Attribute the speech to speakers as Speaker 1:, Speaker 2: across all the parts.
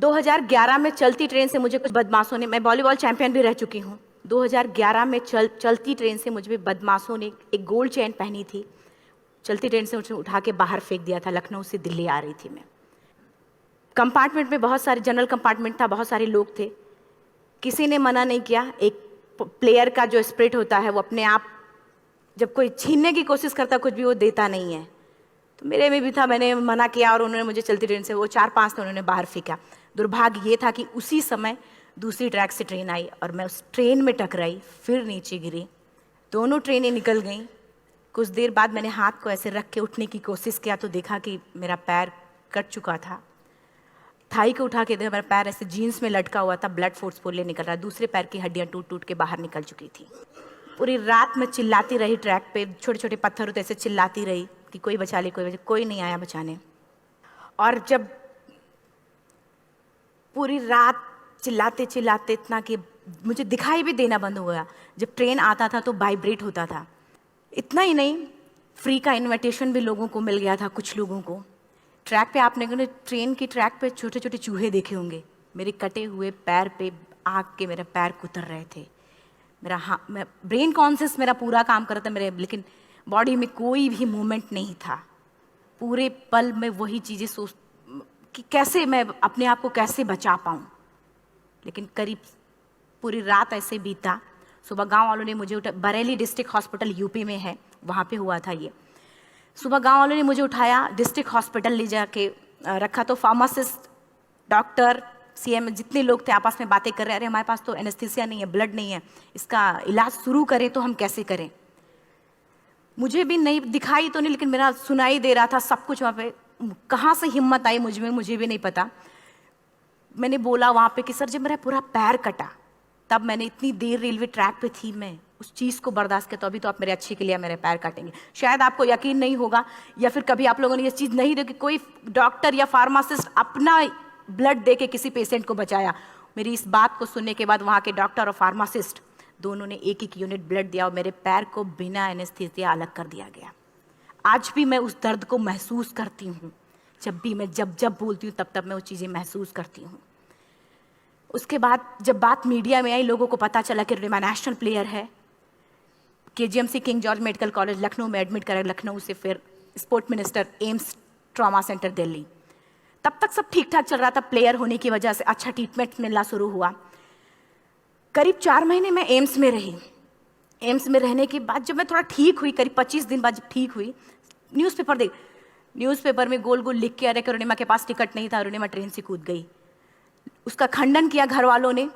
Speaker 1: 2011 में चलती ट्रेन से मुझे कुछ बदमाशों ने, मैं वॉलीबॉल चैंपियन भी रह चुकी हूँ, 2011 में चलती ट्रेन से मुझे बदमाशों ने एक गोल्ड चेन पहनी थी, चलती ट्रेन से मुझे उठा के बाहर फेंक दिया था। लखनऊ से दिल्ली आ रही थी मैं। कंपार्टमेंट में बहुत सारे, जनरल कंपार्टमेंट था, बहुत सारे लोग थे, किसी ने मना नहीं किया। एक प्लेयर का जो स्पिरिट होता है वो अपने आप, जब कोई छीनने की कोशिश करता कुछ भी, वो देता नहीं है। तो मेरे में भी था, मैंने मना किया और उन्होंने मुझे चलती ट्रेन से, वो 4-5 थे, उन्होंने बाहर फेंका। दुर्भाग्य ये था कि उसी समय दूसरी ट्रैक से ट्रेन आई और मैं उस ट्रेन में टकराई, फिर नीचे गिरी, दोनों ट्रेनें निकल गईं। कुछ देर बाद मैंने हाथ को ऐसे रख के उठने की कोशिश किया तो देखा कि मेरा पैर कट चुका था। थाई को उठा के देखा, मेरा पैर ऐसे जीन्स में लटका हुआ था, ब्लड फोर्सफुली निकल रहा, दूसरे पैर की हड्डियाँ टूट टूट के बाहर निकल चुकी थी। पूरी रात मैं चिल्लाती रही ट्रैक पे, छोटे छोटे पत्थर होते ऐसे चिल्लाती रही कि कोई बचा ले, कोई बचा, कोई नहीं आया बचाने। और जब पूरी रात चिल्लाते चिल्लाते इतना कि मुझे दिखाई भी देना बंद हो गया, जब ट्रेन आता था तो वाइब्रेट होता था। इतना ही नहीं, फ्री का इनविटेशन भी लोगों को मिल गया था, कुछ लोगों को। ट्रैक पे आपने ट्रेन की ट्रैक पे छोटे छोटे चूहे देखे होंगे, मेरे कटे हुए पैर पे आग के मेरे पैर कुतर रहे थे। मेरा मैं ब्रेन कॉन्शियस मेरा पूरा काम कर रहा था मेरे, लेकिन बॉडी में कोई भी मूवमेंट नहीं था। पूरे पल में वही चीज़ें सोच कि कैसे मैं अपने आप को कैसे बचा पाऊँ। लेकिन करीब पूरी रात ऐसे बीता। सुबह गांव वालों ने मुझे बरेली डिस्ट्रिक्ट हॉस्पिटल यूपी में है, वहाँ पे हुआ था ये। सुबह गांव वालों ने मुझे उठाया, डिस्ट्रिक्ट हॉस्पिटल ले जाके रखा। तो फार्मासिस्ट, डॉक्टर, सीएम, जितने लोग थे आपस में बातें कर रहे, अरे हमारे पास तो एनेस्थीसिया नहीं है, ब्लड नहीं है, इसका इलाज शुरू करें तो हम कैसे करें। मुझे भी नहीं दिखाई तो नहीं, लेकिन मेरा सुनाई दे रहा था सब कुछ वहाँ पे। कहाँ से हिम्मत आई मुझ में, मुझे भी नहीं पता। मैंने बोला वहाँ पे कि सर जब मेरा पूरा पैर कटा, तब मैंने इतनी देर रेलवे ट्रैक पे थी, मैं उस चीज़ को बर्दाश्त किया, तो अभी तो आप मेरे अच्छे के लिए मेरे पैर काटेंगे। शायद आपको यकीन नहीं होगा, या फिर कभी आप लोगों ने ये चीज़ नहीं देखी, कोई डॉक्टर या फार्मासिस्ट अपना ब्लड दे के किसी पेशेंट को बचाया। मेरी इस बात को सुनने के बाद वहाँ के डॉक्टर और फार्मासिस्ट दोनों ने एक एक यूनिट ब्लड दिया और मेरे पैर को बिना एनेस्थीसिया अलग कर दिया गया। आज भी मैं उस दर्द को महसूस करती हूँ। जब भी मैं जब बोलती हूँ तब मैं वो चीज़ें महसूस करती हूँ। उसके बाद जब बात मीडिया में आई, लोगों को पता चला कि रिमा नेशनल प्लेयर है, KGMC king George medical college Lucknow में एडमिट करा, लखनऊ से फिर sport minister, AIIMS trauma centre Delhi. तब तक सब ठीक ठाक चल रहा था, प्लेयर होने की वजह से अच्छा ट्रीटमेंट मिलना शुरू हुआ। करीब 4 महीने मैं एम्स में रही। एम्स में रहने के बाद जब मैं थोड़ा ठीक हुई, करीब 25 दिन बाद जब ठीक हुई, न्यूज़पेपर में गोल गोल लिख के, अरे अरुणिमा के पास टिकट नहीं था, अरुणिमा ट्रेन से कूद गई। उसका खंडन किया घर वालों ने,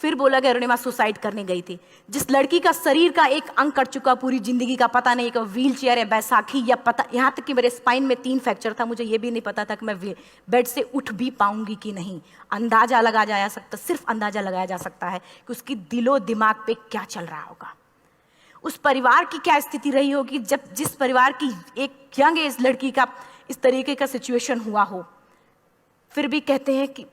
Speaker 1: फिर बोला कि अरुणिमा सुसाइड करने गई थी। जिस लड़की का शरीर का एक अंग कट चुका, पूरी जिंदगी का पता नहीं, कि व्हील चेयर है, बैसाखी, या पता, यहाँ तक कि मेरे स्पाइन में 3 फ्रैक्चर था, मुझे ये भी नहीं पता था कि मैं बेड से उठ भी पाऊंगी कि नहीं। अंदाजा लगाया जा सकता, सिर्फ अंदाजा लगाया जा सकता है कि उसकी दिलो दिमाग पे क्या चल रहा होगा, उस परिवार की क्या स्थिति रही होगी, जब जिस परिवार की एक यंग एज लड़की का इस तरीके का सिचुएशन हुआ हो। फिर भी कहते हैं कि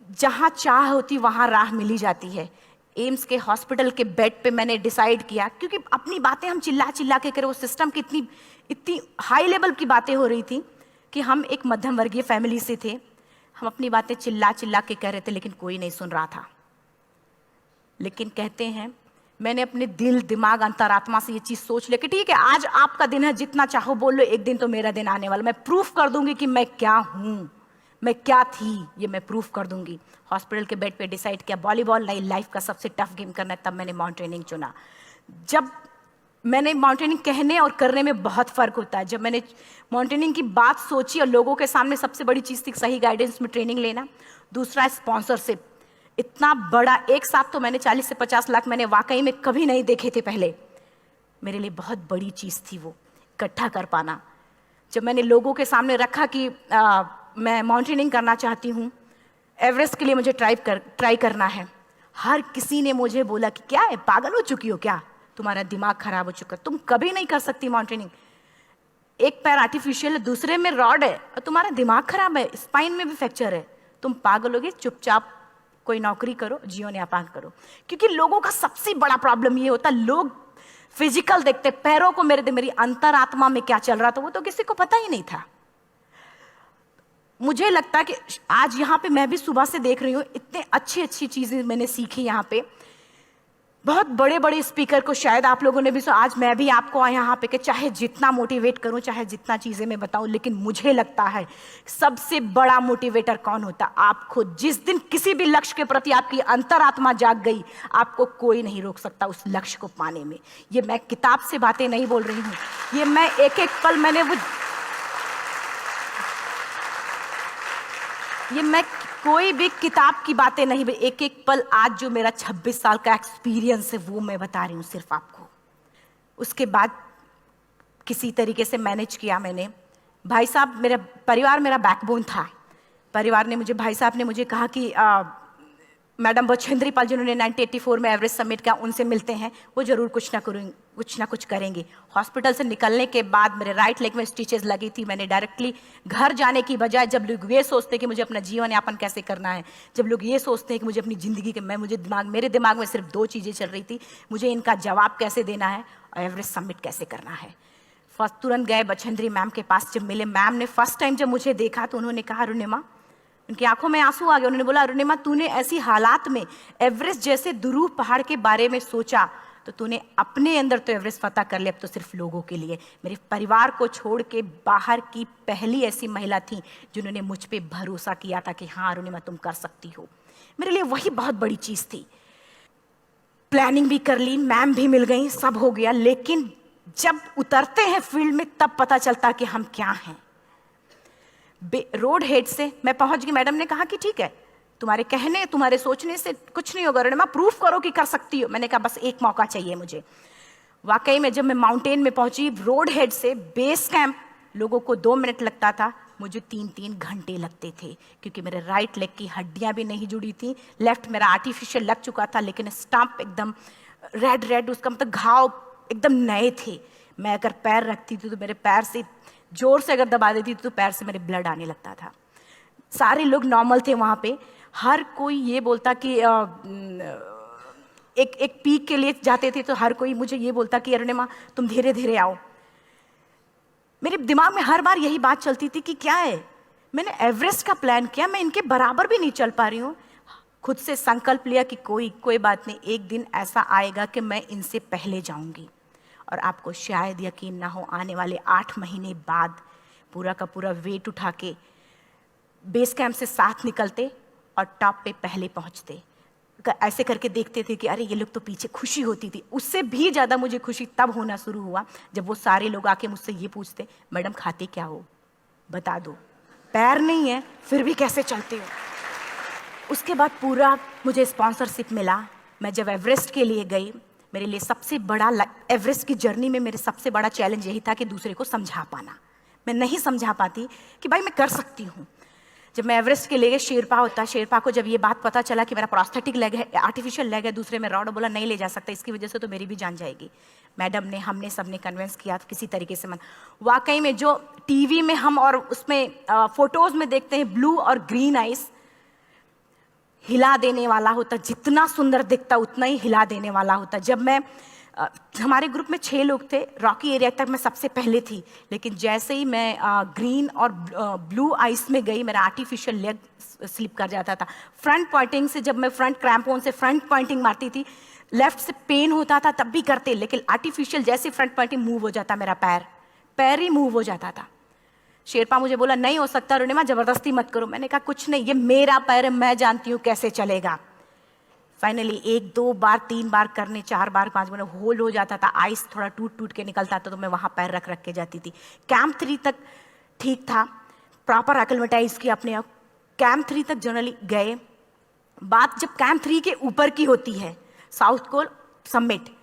Speaker 1: जहाँ चाह होती वहाँ राह मिली जाती है। एम्स के हॉस्पिटल के बेड पे मैंने डिसाइड किया, क्योंकि अपनी बातें हम चिल्ला चिल्ला के करें, वो सिस्टम की इतनी हाई लेवल की बातें हो रही थी कि हम एक मध्यम वर्गीय फैमिली से थे, हम अपनी बातें चिल्ला चिल्ला के कह रहे थे, लेकिन कोई नहीं सुन रहा था। लेकिन कहते हैं मैंने अपने दिल, दिमाग, अंतरात्मा से ये चीज़ सोच लिया कि ठीक है, आज आपका दिन है, जितना चाहो बोल लो, एक दिन तो मेरा दिन आने वाला, मैं प्रूफ कर दूंगी कि मैं क्या हूँ, मैं क्या थी, ये मैं प्रूफ कर दूंगी। हॉस्पिटल के बेड पे डिसाइड किया वॉलीबॉल नहीं, लाइफ का सबसे टफ गेम करना है, तब मैंने माउंटेनिंग चुना। जब मैंने माउंटेनिंग कहने और करने में बहुत फ़र्क होता है। जब मैंने माउंटेनिंग की बात सोची और लोगों के सामने, सबसे बड़ी चीज़ थी सही गाइडेंस में ट्रेनिंग लेना, दूसरा स्पॉन्सरशिप। इतना बड़ा एक साथ तो मैंने 40 से 50 लाख मैंने वाकई में कभी नहीं देखे थे पहले। मेरे लिए बहुत बड़ी चीज़ थी वो इकट्ठा कर पाना। जब मैंने लोगों के सामने रखा कि मैं माउंटेनिंग करना चाहती हूँ, एवरेस्ट के लिए मुझे ट्राई करना है, हर किसी ने मुझे बोला कि क्या है, पागल हो चुकी हो क्या, तुम्हारा दिमाग खराब हो चुका, तुम कभी नहीं कर सकती माउंटेनिंग। एक पैर आर्टिफिशियल है, दूसरे में रॉड है, और तुम्हारा दिमाग खराब है, स्पाइन में भी फ्रैक्चर है, तुम पागल होगे, चुपचाप कोई नौकरी करो, जीवन यापन करो। क्योंकि लोगों का सबसे बड़ा प्रॉब्लम ये होता है, लोग फिजिकल देखते, पैरों को, मेरी अंतरात्मा में क्या चल रहा था वो तो किसी को पता ही नहीं था। मुझे लगता है कि आज यहाँ पे मैं भी सुबह से देख रही हूँ, इतने अच्छी अच्छी चीज़ें मैंने सीखी यहाँ पे। बहुत बड़े बड़े स्पीकर को शायद आप लोगों ने भी सुना। आज मैं भी आपको यहाँ पे कि चाहे जितना मोटिवेट करूँ, चाहे जितना चीज़ें मैं बताऊँ, लेकिन मुझे लगता है सबसे बड़ा मोटिवेटर कौन होता? आप खुद। जिस दिन किसी भी लक्ष्य के प्रति आपकी अंतरात्मा जाग गई, आपको कोई नहीं रोक सकता उस लक्ष्य को पाने में। ये मैं किताब से बातें नहीं बोल रही हूँ, ये मैं एक एक पल मैंने मैं कोई भी किताब की बातें नहीं, एक एक पल आज जो मेरा 26 साल का एक्सपीरियंस है वो मैं बता रही हूँ सिर्फ आपको। उसके बाद किसी तरीके से मैनेज किया मैंने। भाई साहब, मेरा परिवार मेरा बैकबोन था। परिवार ने मुझे, भाई साहब ने मुझे कहा कि मैडम बछेंद्री पाल जिन्होंने 1984 में एवरेस्ट समिट किया, उनसे मिलते हैं, वो जरूर कुछ ना कुछ करेंगे। हॉस्पिटल से निकलने के बाद मेरे राइट लेग में स्टिचेस लगी थी। मैंने डायरेक्टली घर जाने की बजाय, जब लोग ये सोचते हैं कि मुझे अपना जीवन यापन कैसे करना है, जब लोग ये सोचते हैं कि मुझे अपनी ज़िंदगी के मेरे दिमाग में सिर्फ 2 चीज़ें चल रही थी, मुझे इनका जवाब कैसे देना है और एवरेस्ट समिट कैसे करना है। फर्स्ट तुरंत गए बछेंद्री मैम के पास। जब मिले, मैम ने फर्स्ट टाइम जब मुझे देखा तो उन्होंने कहा, अरुणिमा, उनकी आंखों में आंसू आ गए। उन्होंने बोला, अरुणिमा, तूने ऐसी हालात में एवरेस्ट जैसे दुरूह पहाड़ के बारे में सोचा तो तूने अपने अंदर तो एवरेस्ट फतह कर लिया, अब तो सिर्फ लोगों के लिए। मेरे परिवार को छोड़ के बाहर की पहली ऐसी महिला थी जिन्होंने मुझ पे भरोसा किया था कि हाँ अरुणिमा, तुम कर सकती हो। मेरे लिए वही बहुत बड़ी चीज़ थी। प्लानिंग भी कर ली, मैम भी मिल गई, सब हो गया। लेकिन जब उतरते हैं फील्ड में तब पता चलता कि हम क्या हैं। रोड हेड से मैं पहुंच गई। मैडम ने कहा कि ठीक है, तुम्हारे कहने, तुम्हारे सोचने से कुछ नहीं होगा अरुणिमा, प्रूफ करो कि कर सकती हो। मैंने कहा बस एक मौका चाहिए मुझे। वाकई में जब मैं माउंटेन में पहुंची, रोड हेड से बेस कैंप लोगों को 2 मिनट लगता था, मुझे 3-3 घंटे लगते थे, क्योंकि मेरे राइट लेग की हड्डियां भी नहीं जुड़ी थी। लेफ्ट मेरा आर्टिफिशियल लग चुका था, लेकिन स्टंप एकदम रेड, उसका मतलब घाव एकदम नए थे। मैं अगर पैर रखती थी तो मेरे पैर से जोर से अगर दबा देती थी तो पैर से मेरे ब्लड आने लगता था। सारे लोग नॉर्मल थे वहाँ पे। हर कोई ये बोलता कि एक पीक के लिए जाते थे तो हर कोई मुझे ये बोलता कि अरुणिमा, तुम धीरे धीरे आओ। मेरे दिमाग में हर बार यही बात चलती थी कि क्या है, मैंने एवरेस्ट का प्लान किया, मैं इनके बराबर भी नहीं चल पा रही हूँ। खुद से संकल्प लिया कि कोई बात नहीं, एक दिन ऐसा आएगा कि मैं इनसे पहले जाऊंगी। और आपको शायद यकीन ना हो, आने वाले 8 महीने बाद पूरा का पूरा वेट उठा के बेस कैंप से साथ निकलते और टॉप पे पहले पहुंचते। ऐसे करके देखते थे कि अरे ये लोग तो पीछे। खुशी होती थी। उससे भी ज़्यादा मुझे खुशी तब होना शुरू हुआ जब वो सारे लोग आके मुझसे ये पूछते, मैडम खाते क्या हो, बता दो, पैर नहीं है फिर भी कैसे चलते हो। उसके बाद पूरा मुझे स्पॉन्सरशिप मिला। मैं जब एवरेस्ट के लिए गई, मेरे लिए सबसे बड़ा, एवरेस्ट की जर्नी में मेरे सबसे बड़ा चैलेंज यही था कि दूसरे को समझा पाना। मैं नहीं समझा पाती कि भाई मैं कर सकती हूँ। जब मैं एवरेस्ट के लिए, शेरपा होता, शेरपा को जब ये बात पता चला कि मेरा प्रोस्थेटिक लेग है, आर्टिफिशियल लेग है, दूसरे में रॉड, बोला नहीं ले जा सकता, इसकी वजह से तो मेरी भी जान जाएगी। मैडम ने, हमने सबने कन्विंस किया किसी तरीके से। मन वाकई में जो टीवी में हम और उसमें फोटोज में देखते हैं, ब्लू और ग्रीन आइस, हिला देने वाला होता। जितना सुंदर दिखता उतना ही हिला देने वाला होता। जब मैं हमारे ग्रुप में 6 लोग थे, रॉकी एरिया तक मैं सबसे पहले थी, लेकिन जैसे ही मैं ग्रीन और ब्लू आइस में गई, मेरा आर्टिफिशियल लेग स्लिप कर जाता था। फ्रंट पॉइंटिंग से, जब मैं फ्रंट क्रैम्पोन से फ्रंट पॉइंटिंग मारती थी, लेफ्ट से पेन होता था तब भी करते, लेकिन आर्टिफिशियल जैसे फ्रंट पॉइंटिंग मूव हो जाता, मेरा पैर ही मूव हो जाता था। शेरपा मुझे बोला नहीं हो सकता अरुणिमा, जबरदस्ती मत करो। मैंने कहा कुछ नहीं, ये मेरा पैर है, मैं जानती हूँ कैसे चलेगा। फाइनली 1-2 बार 3 बार करने, 4 बार 5 बार होल हो जाता था। आइस थोड़ा टूट के निकलता था तो मैं वहाँ पैर रख के जाती थी। कैंप 3 तक ठीक था, प्रॉपर एक्लेमेटाइज किया अपने आप। कैंप 3 तक जनरली गए। बात जब कैंप 3 के ऊपर की होती है, साउथ कोल समिट,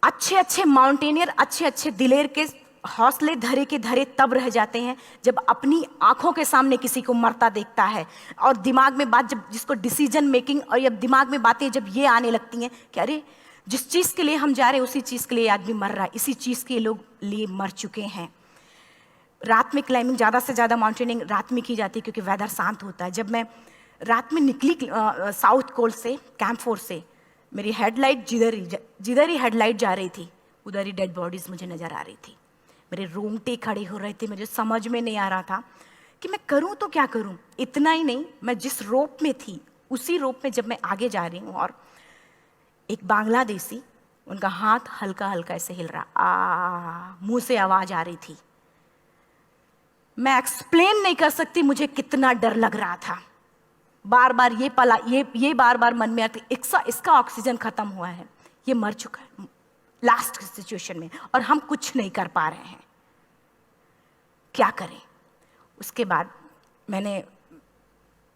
Speaker 1: अच्छे माउंटेनियर, अच्छे दिलेर के हौसले धरे के धरे तब रह जाते हैं जब अपनी आंखों के सामने किसी को मरता देखता है, और दिमाग में बात, जब जिसको डिसीजन मेकिंग, और जब दिमाग में बातें जब ये आने लगती हैं कि अरे जिस चीज़ के लिए हम जा रहे हैं उसी चीज़ के लिए आदमी मर रहा है, इसी चीज़ के लोग लिए मर चुके हैं। रात में क्लाइंबिंग, ज़्यादा से ज़्यादा माउंटेनिंग रात में की जाती है क्योंकि वेदर शांत होता है। जब मैं रात में निकली साउथ कोल से, कैंप 4 से, मेरी हेडलाइट जिधर ही हेडलाइट जा रही थी उधर ही डेड बॉडीज मुझे नज़र आ रही थी। मेरे रोंगटे खड़े हो रहे थे। मुझे समझ में नहीं आ रहा था कि मैं करूं तो क्या करूं। इतना ही नहीं, मैं जिस रोप में थी उसी रोप में जब मैं आगे जा रही हूं और एक बांग्लादेशी, उनका हाथ हल्का हल्का ऐसे हिल रहा, मुंह से आवाज आ रही थी। मैं एक्सप्लेन नहीं कर सकती मुझे कितना डर लग रहा था। बार बार ये बार बार मन में आती, इसका ऑक्सीजन खत्म हुआ है, ये मर चुका है लास्ट सिचुएशन में, और हम कुछ नहीं कर पा रहे हैं, क्या करें। उसके बाद मैंने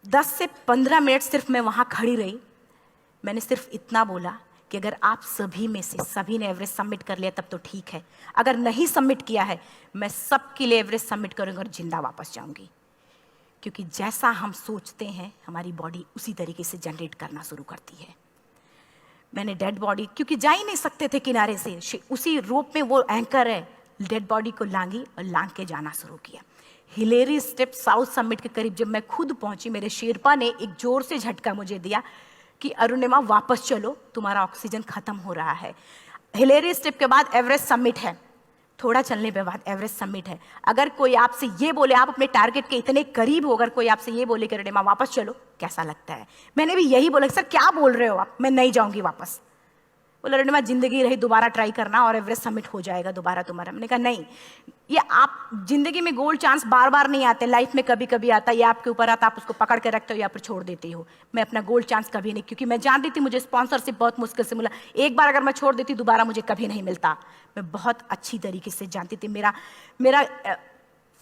Speaker 1: 10 से 15 मिनट सिर्फ मैं वहां खड़ी रही। मैंने सिर्फ इतना बोला कि अगर आप सभी में से सभी ने एवरेस्ट सबमिट कर लिया तब तो ठीक है, अगर नहीं सबमिट किया है मैं सबके लिए एवरेस्ट सबमिट करूंगी और जिंदा वापस जाऊंगी। क्योंकि जैसा हम सोचते हैं हमारी बॉडी उसी तरीके से जनरेट करना शुरू करती है। मैंने डेड बॉडी, क्योंकि जा ही नहीं सकते थे किनारे से, उसी रोप में वो एंकर है, डेड बॉडी को लांगी और लांग के जाना शुरू किया। हिलेरी स्टेप साउथ समिट के करीब जब मैं खुद पहुंची, मेरे शेरपा ने एक जोर से झटका मुझे दिया कि अरुणिमा वापस चलो, तुम्हारा ऑक्सीजन खत्म हो रहा है। हिलेरी स्टेप के बाद एवरेस्ट समिट है, थोड़ा चलने के बाद एवरेस्ट समिट है। अगर कोई आपसे ये बोले, आप अपने टारगेट के इतने करीब हो, अगर कोई आपसे ये बोले कि अरुणिमा वापस चलो, कैसा लगता है। मैंने भी यही बोला, सर क्या बोल रहे हो आप, मैं नहीं जाऊंगी वापस। बोला अरुणिमा जिंदगी रही दोबारा ट्राई करना और एवरेस्ट समिट हो जाएगा दोबारा तुम्हारा। मैंने कहा नहीं, ये आप जिंदगी में गोल्ड चांस बार बार नहीं आते, लाइफ में कभी कभी आता है, ये आपके ऊपर आता, आप उसको पकड़ के रखते हो या फिर छोड़ देते हो। मैं अपना गोल्ड चांस कभी नहीं, क्योंकि मैं जानती थी मुझे स्पॉन्सरशिप बहुत मुश्किल से मिला, एक बार अगर मैं छोड़ देती दोबारा मुझे कभी नहीं मिलता। मैं बहुत अच्छी तरीके से जानती थी। मेरा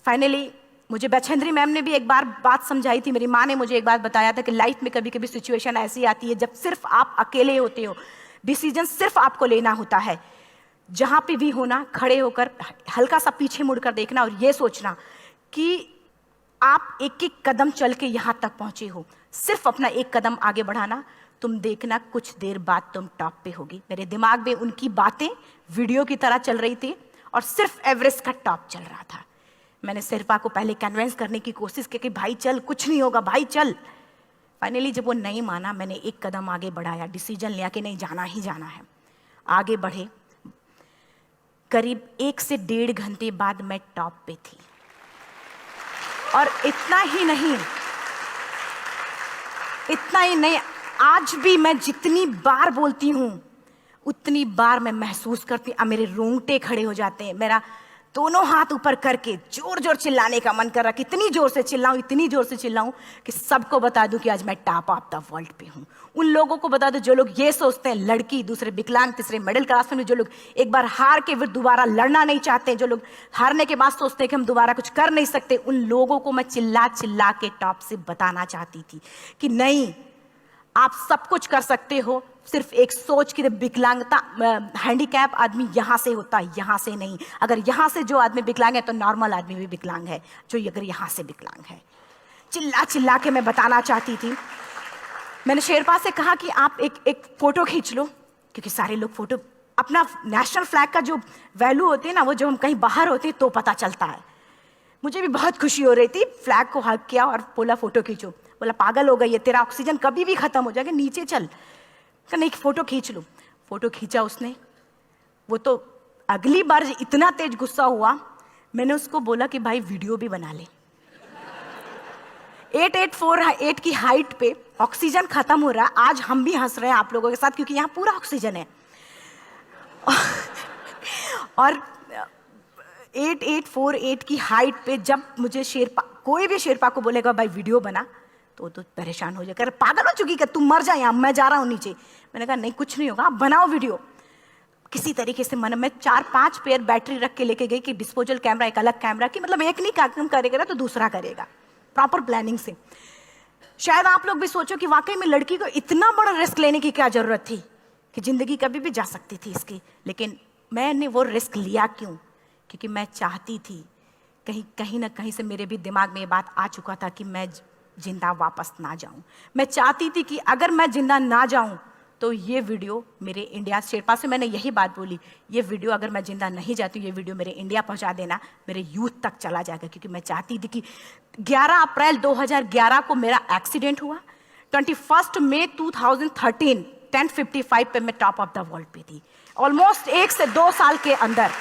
Speaker 1: फाइनली मुझे बछेंद्री मैम ने भी एक बार बात समझाई थी, मेरी माँ ने मुझे एक बात बताया था कि लाइफ में कभी कभी सिचुएशन ऐसी आती है जब सिर्फ आप अकेले होते हो, डिसीजन सिर्फ आपको लेना होता है। जहां पे भी होना, खड़े होकर हल्का सा पीछे मुड़कर देखना और ये सोचना कि आप एक एक कदम चल के यहां तक पहुंचे हो, सिर्फ अपना एक कदम आगे बढ़ाना, तुम देखना कुछ देर बाद तुम टॉप पे होगी। मेरे दिमाग में उनकी बातें वीडियो की तरह चल रही थी और सिर्फ एवरेस्ट का टॉप चल रहा था। मैंने शेरपा को पहले कन्विंस करने की कोशिश की कि भाई चल, कुछ नहीं होगा भाई चल। फाइनली जब वो नहीं माना, मैंने एक कदम आगे बढ़ाया, डिसीजन लिया कि नहीं जाना ही जाना है। आगे बढ़े, करीब 1 से 1.5 घंटे बाद मैं टॉप पे थी। और इतना ही नहीं, आज भी मैं जितनी बार बोलती हूं उतनी बार मैं महसूस करती हूं, मेरे रोंगटे खड़े हो जाते हैं, मेरा दोनों हाथ ऊपर करके जोर जोर चिल्लाने का मन कर रहा, कितनी जोर से चिल्लाऊं, इतनी जोर से चिल्लाऊं कि सबको बता दूं कि आज मैं टॉप ऑफ द वर्ल्ड पे हूं। उन लोगों को बता दो जो लोग ये सोचते हैं, लड़की, दूसरे विकलांग, तीसरे मिडिल क्लास में, जो लोग एक बार हार के फिर दोबारा लड़ना नहीं चाहते, जो लोग हारने के बाद सोचते हैं कि हम दोबारा कुछ कर नहीं सकते, उन लोगों को मैं चिल्ला चिल्ला के टॉप से बताना चाहती थी कि नहीं, आप सब कुछ कर सकते हो, सिर्फ एक सोच की विकलांगता, हैंडीकैप आदमी यहां से होता है, यहां से नहीं। अगर यहां से जो आदमी विकलांग है तो नॉर्मल आदमी भी विकलांग है, जो अगर यहां से विकलांग है। चिल्ला चिल्ला के मैं बताना चाहती थी। मैंने शेरपा से कहा कि आप एक फोटो खींच लो, क्योंकि सारे लोग फोटो, अपना नेशनल फ्लैग का जो वैल्यू होती है ना, वो जब हम कहीं बाहर होते हैं तो पता चलता है। मुझे भी बहुत खुशी हो रही थी, फ्लैग को हग किया और बोला फोटो खींचो। बोला पागल हो गई है, तेरा ऑक्सीजन कभी भी खत्म हो जाएगा, नीचे चल। नहीं, फोटो खींच लो। फोटो खींचा उसने। वो तो अगली बार इतना तेज गुस्सा हुआ, मैंने उसको बोला कि भाई वीडियो भी बना ले। 8848 की हाइट पे ऑक्सीजन खत्म हो रहा है, आज हम भी हंस रहे हैं आप लोगों के साथ क्योंकि यहाँ पूरा ऑक्सीजन है। और 8848 की हाइट पे जब मुझे शेरपा, कोई भी शेरपा को बोलेगा भाई वीडियो बना, तो परेशान हो जाएगा, पागल हो चुकी, क्या तुम मर जाए, यहाँ मैं जा रहा हूँ नीचे। मैंने कहा नहीं, कुछ नहीं होगा, आप बनाओ वीडियो। किसी तरीके से मन में 4-5 पेयर बैटरी रख के लेके गई कि डिस्पोजल कैमरा, एक अलग कैमरा, की मतलब एक नहीं काम करेगा तो दूसरा करेगा, प्रॉपर प्लानिंग से। शायद आप लोग भी सोचो कि वाकई में लड़की को इतना बड़ा रिस्क लेने की क्या जरूरत थी, कि जिंदगी कभी भी जा सकती थी इसकी। लेकिन मैंने वो रिस्क लिया क्यों? क्योंकि मैं चाहती थी, कहीं ना कहीं से मेरे भी दिमाग में ये बात आ चुका था कि मैं जिंदा वापस ना जाऊं। मैं चाहती थी कि अगर मैं जिंदा ना जाऊं तो ये वीडियो मेरे इंडिया, शेरपा से मैंने यही बात बोली, ये वीडियो अगर मैं जिंदा नहीं जाती, ये वीडियो मेरे इंडिया पहुंचा देना, मेरे यूथ तक चला जाएगा। क्योंकि मैं चाहती थी कि 11 अप्रैल 2011 को मेरा एक्सीडेंट हुआ, 21 मई 2013 10:55 पे मैं टॉप ऑफ द वर्ल्ड पे थी। ऑलमोस्ट 1 से 2 साल के अंदर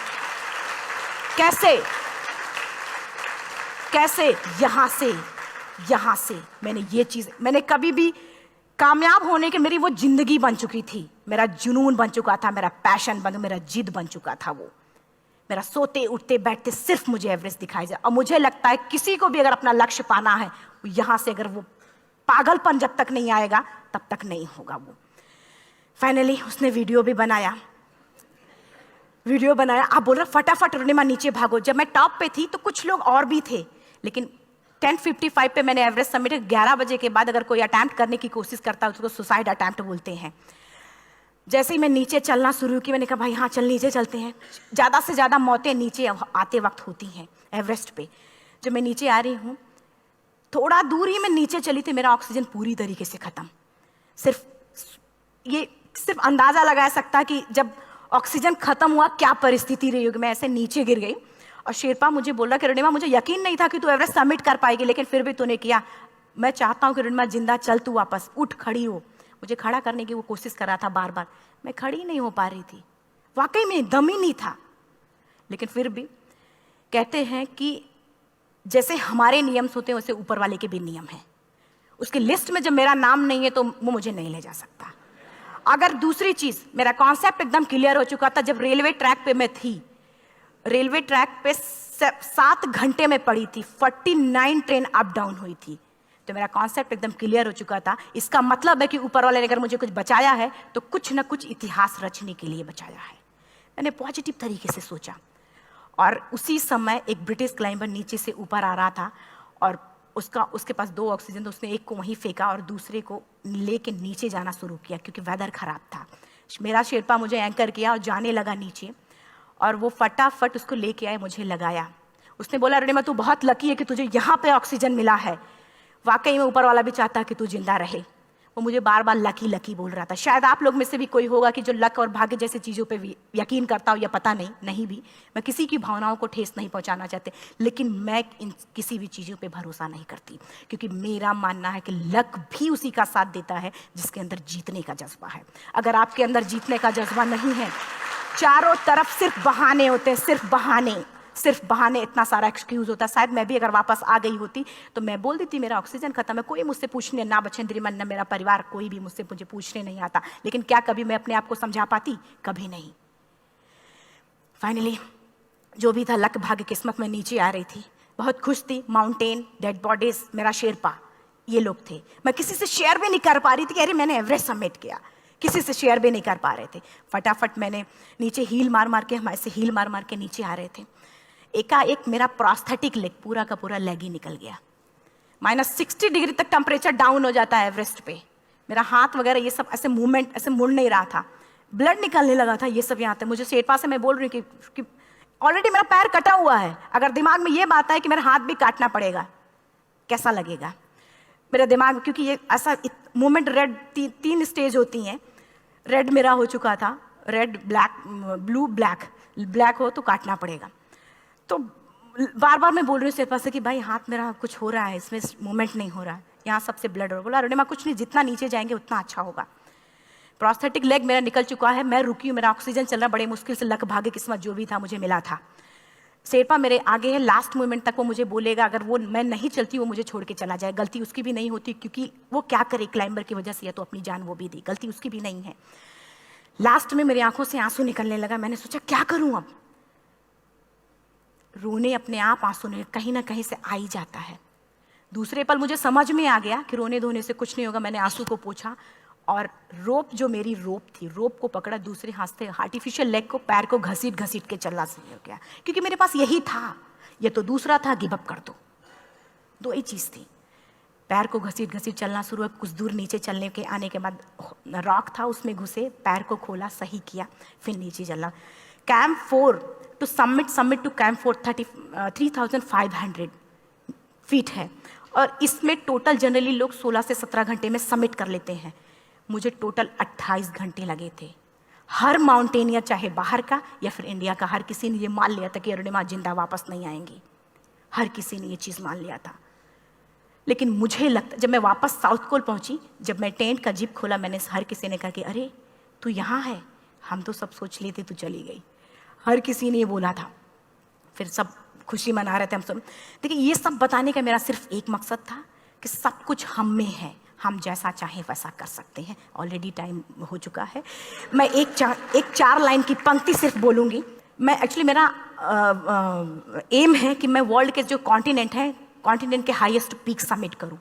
Speaker 1: कैसे? यहाँ से मैंने ये चीज, मैंने कभी भी कामयाब होने के, मेरी वो जिंदगी बन चुकी थी, मेरा जुनून बन चुका था, मेरा पैशन मेरा जिद बन चुका था। वो मेरा सोते उठते बैठते सिर्फ मुझे एवरेस्ट दिखाई जाए। और मुझे लगता है किसी को भी अगर अपना लक्ष्य पाना है, यहाँ से अगर वो पागलपन जब तक नहीं आएगा तब तक नहीं होगा। वो फाइनली उसने वीडियो भी बनाया। आप बोल रहे फटाफट अरुणिमा नीचे भागो। जब मैं टॉप पे थी तो कुछ लोग और भी थे, लेकिन 10:55 पे मैंने एवरेस्ट समिट, 11 बजे के बाद अगर कोई अटैम्प्ट करने की कोशिश करता है उसको सुसाइड अटैम्प्ट बोलते हैं। जैसे ही मैं नीचे चलना शुरू की, मैंने कहा भाई हाँ चल नीचे चलते हैं। ज़्यादा से ज़्यादा मौतें नीचे आते वक्त होती हैं एवरेस्ट पे। जब मैं नीचे आ रही हूँ, थोड़ा दूर ही मैं नीचे चली थी, मेरा ऑक्सीजन पूरी तरीके से ख़त्म। सिर्फ अंदाज़ा लगाया सकता है कि जब ऑक्सीजन ख़त्म हुआ क्या परिस्थिति रही होगी। मैं ऐसे नीचे गिर गई और शेरपा मुझे बोला कि अरुणिमा मुझे यकीन नहीं था कि तू एवरेस्ट सबमिट कर पाएगी, लेकिन फिर भी तूने किया। मैं चाहता हूँ कि अरुणिमा जिंदा चल, तू वापस उठ, खड़ी हो। मुझे खड़ा करने की वो कोशिश कर रहा था बार बार, मैं खड़ी नहीं हो पा रही थी, वाकई में दम ही नहीं था। लेकिन फिर भी कहते हैं कि जैसे हमारे नियम होते हैं वैसे ऊपर वाले के भी नियम हैं। उसकी लिस्ट में जब मेरा नाम नहीं है तो वो मुझे नहीं ले जा सकता। अगर दूसरी चीज, मेरा कॉन्सेप्ट एकदम क्लियर हो चुका था। जब रेलवे ट्रैक पे मैं थी, रेलवे ट्रैक पे 7 घंटे में पड़ी थी, 49 ट्रेन अप डाउन हुई थी, तो मेरा कॉन्सेप्ट एकदम क्लियर हो चुका था। इसका मतलब है कि ऊपर वाले ने अगर मुझे कुछ बचाया है तो कुछ ना कुछ इतिहास रचने के लिए बचाया है। मैंने पॉजिटिव तरीके से सोचा। और उसी समय एक ब्रिटिश क्लाइंबर नीचे से ऊपर आ रहा था और उसके पास 2 ऑक्सीजन, तो उसने एक को वहीं फेंका और दूसरे को लेके नीचे जाना शुरू किया क्योंकि वेदर खराब था। मेरा शेरपा मुझे एंकर किया और जाने लगा नीचे, और वो फटाफट उसको लेके आए, मुझे लगाया। उसने बोला अरुणिमा तू बहुत लकी है कि तुझे यहाँ पे ऑक्सीजन मिला है। वाकई में ऊपर वाला भी चाहता है कि तू जिंदा रहे। वो मुझे बार बार लकी लकी बोल रहा था। शायद आप लोग में से भी कोई होगा कि जो लक और भाग्य जैसी चीज़ों पे यकीन करता हो, या पता नहीं भी। मैं किसी की भावनाओं को ठेस नहीं पहुंचाना चाहते, लेकिन मैं इन किसी भी चीज़ों पे भरोसा नहीं करती, क्योंकि मेरा मानना है कि लक भी उसी का साथ देता है जिसके अंदर जीतने का जज्बा है। अगर आपके अंदर जीतने का जज्बा नहीं है, चारों तरफ सिर्फ बहाने होते हैं, सिर्फ बहाने, इतना सारा एक्सक्यूज होता है। शायद मैं भी अगर वापस आ गई होती तो मैं बोल देती मेरा ऑक्सीजन खत्म है, कोई मुझसे पूछने ना, बछेंद्री मन, न मेरा परिवार, कोई भी मुझे पूछने नहीं आता। लेकिन क्या कभी मैं अपने आप को समझा पाती? कभी नहीं। फाइनली जो भी था, लक भाग्य किस्मत में नीचे आ रही थी, बहुत खुश थी। माउंटेन, डेड बॉडीज, मेरा शेरपा, ये लोग थे। मैं किसी से शेयर भी नहीं कर पा रही थी कि अरे मैंने एवरेस्ट सबमिट किया, किसी से शेयर भी नहीं कर पा रहे थे। फटाफट मैंने नीचे हील मार के, हम ऐसे हील मार के नीचे आ रहे थे। एकाएक मेरा प्रोस्थेटिक लेग, पूरा का पूरा लेग ही निकल गया। -60 डिग्री तक टेम्परेचर डाउन हो जाता है एवरेस्ट पे। मेरा हाथ वगैरह ये सब ऐसे मूवमेंट, ऐसे मुड़ नहीं रहा था, ब्लड निकलने लगा था, ये सब यहाँ तक। मुझे शेरपा से मैं बोल रही हूँ कि ऑलरेडी मेरा पैर कटा हुआ है, अगर दिमाग में ये बात है कि मेरा हाथ भी काटना पड़ेगा, कैसा लगेगा मेरा दिमाग। क्योंकि ये ऐसा मूवमेंट, रेड 3 स्टेज होती हैं। रेड मेरा हो चुका था, रेड, ब्लैक, ब्लू, ब्लैक हो तो काटना पड़ेगा। तो बार बार मैं बोल रही हूँ शेरपा से कि भाई हाथ मेरा कुछ हो रहा है, इसमें मूवमेंट नहीं हो रहा है, यहाँ सबसे ब्लड हो रहा। बोला अरुणिमा कुछ नहीं, जितना नीचे जाएंगे उतना अच्छा होगा। प्रोस्थेटिक लेग मेरा निकल चुका है, मैं रुकी हूँ, मेरा ऑक्सीजन चल रहा, बड़े मुश्किल से लक भाग्य किस्मत जो भी था मुझे मिला था। शेरपा मेरे आगे है, लास्ट मोमेंट तक वो मुझे बोलेगा, अगर वो मैं नहीं चलती वो मुझे छोड़ के चला जाए। गलती उसकी भी नहीं होती, क्योंकि वो क्या करे, क्लाइंबर की वजह से या तो अपनी जान वो भी दी, गलती उसकी भी नहीं है। लास्ट में मेरी आंखों से आंसू निकलने लगा। मैंने सोचा क्या करूं अब, रोने अपने आप आंसू ने कहीं ना कहीं से आ ही जाता है। दूसरे पल मुझे समझ में आ गया कि रोने धोने से कुछ नहीं होगा। मैंने आंसू को पोंछा और रोप, जो मेरी रोप थी, रोप को पकड़ा, दूसरे हाथ से आर्टिफिशियल लेग को, पैर को घसीट के चलना शुरू हो गया, क्योंकि मेरे पास यही था। ये तो दूसरा था, गिव अप कर दो ही चीज़ थी। पैर को घसीट चलना शुरू हुआ। कुछ दूर नीचे चलने के आने के बाद रॉक था, उसमें घुसे, पैर को खोला, सही किया, फिर नीचे चला। Camp 4 to summit to camp 4 3500 feet है, और इसमें टोटल जनरली लोग 16 से 17 घंटे में सबमिट कर लेते हैं। मुझे टोटल 28 घंटे लगे थे। हर माउंटेनियर, चाहे बाहर का या फिर इंडिया का, हर किसी ने ये मान लिया था कि अरुणिमा जिंदा वापस नहीं आएंगी। हर किसी ने ये चीज़ मान लिया था। लेकिन मुझे लगता, जब मैं वापस साउथ पोल पहुंची, जब मैं टेंट का जिप खोला, मैंने हर किसी ने कहा कि अरे तू यहाँ है, हम तो सब सोच लिए थे तू चली गई। हर किसी ने ये बोला था। फिर सब खुशी मना रहे थे हम सब। देखिए, ये सब बताने का मेरा सिर्फ एक मकसद था कि सब कुछ हम में है, हम जैसा चाहें वैसा कर सकते हैं। ऑलरेडी टाइम हो चुका है। मैं एक चार लाइन की पंक्ति सिर्फ बोलूँगी। मैं एक्चुअली मेरा एम है कि मैं वर्ल्ड के जो कॉन्टिनेंट हैं, कॉन्टिनेंट के हाईएस्ट पीक समिट करूं।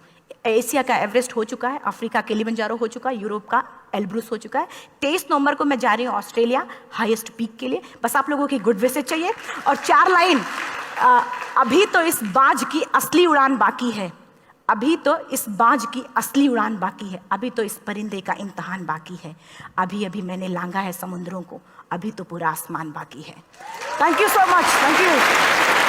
Speaker 1: एशिया का एवरेस्ट हो चुका है, अफ्रीका किलिमंजारो हो चुका है, यूरोप का एल्ब्रूस हो चुका है। 23 नवंबर को मैं जा रही हूँ ऑस्ट्रेलिया हाईएस्ट पीक के लिए। बस आप लोगों की गुड विशेस चाहिए। और 4 लाइन, अभी तो इस बाज की असली उड़ान बाकी है, अभी तो इस बाज की असली उड़ान बाकी है, अभी तो इस परिंदे का इम्तहान बाकी है, अभी अभी मैंने लांघा है समुद्रों को, अभी तो पूरा आसमान बाकी है। Thank you so much, thank you.